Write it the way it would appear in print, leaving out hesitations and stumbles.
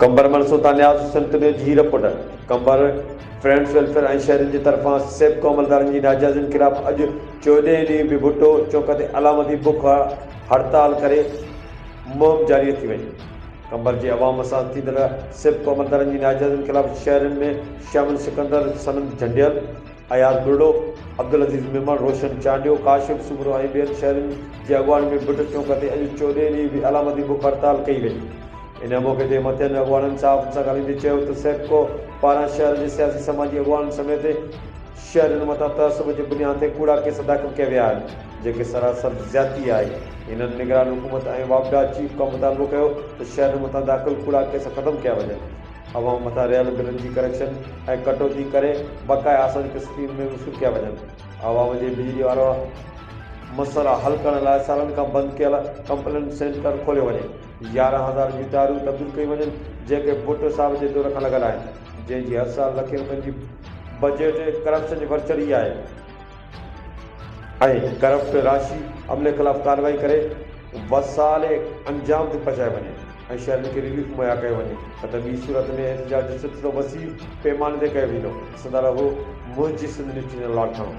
कंबर सुल्तान न्याज़ हुसैन तुंहिंजो जीर पुट कंबर फ्रेंड्स वेलफेयर ऐं शहरनि जी तरफ़ां सेब अमलदारनि जी नाजाइज़नि ख़िलाफ़ अॼु 14 ॾींहं बि भुट्टो चौक ते अलामती बुख हड़ताल करे मुहिम जारी थी वई। कंबर जी अवाम सां थींदड़ सेब अमलदारनि जी नाजाइज़नि ख़िलाफ़ शहरनि में शामिल सिकंदर सनम झंडियल अयाज बुर्डो अब्दुल अज़ीज़ मेमन रोशन चांडियो काशिफ सुमरो ऐं ॿियनि शहरनि जे अॻवानी में भुट्टो चौक ते अॼु 14 ॾींहं बि अलामती बुख हड़ताल कई वई। इन मौक़े ते मथियनि अॻवाननि सां ॻाल्हाईंदे चयो त सेबको पारां शहर जे सियासी समाजी अॻवाननि समेत शहरनि मथां तहसुब जे बुनियाद ते कूड़ा केस दाख़िल कया विया आहिनि जेके सरासर ज़्यादती आहे। इन्हनि निगरान हुकूमत ऐं वापडा चीफ खां मुतालबो कयो त शहरनि मथां दाख़िल कूड़ा केस ख़तमु कया वञनि। अवाम मथां रहियल बिलनि जी करेक्शन ऐं कटौती करे बक़ाया असांजी स्कीम में वसूल कया वञनि। अवाम जे बिजली वारा मसइला हल करण लाइ सालनि खां बंदि कयल कंप्लेंट सेंटर खोलियो वञे। 11,000 जूं तारूं तब्दील कयूं वञनि जेके भुट्टो साहिब जे दौर खां लॻल आहिनि जंहिंजी हर साल लखे रुपयनि जी बजट करप्शन जी भरचड़ी आहे ऐं करप्ट राशि अमले ख़िलाफ़ कार्रवाई करे वसाले अंजाम ते पहुचाए वञे ऐं शहरनि खे रिलीफ मुहैया कयो वञे न त ॿी सूरत में एहतजाज जो सिलसिलो वसी पैमाने ते कयो वेंदो। सदा रहो मुंहिंजी सिंध न्यूज़ चैनल लाखों।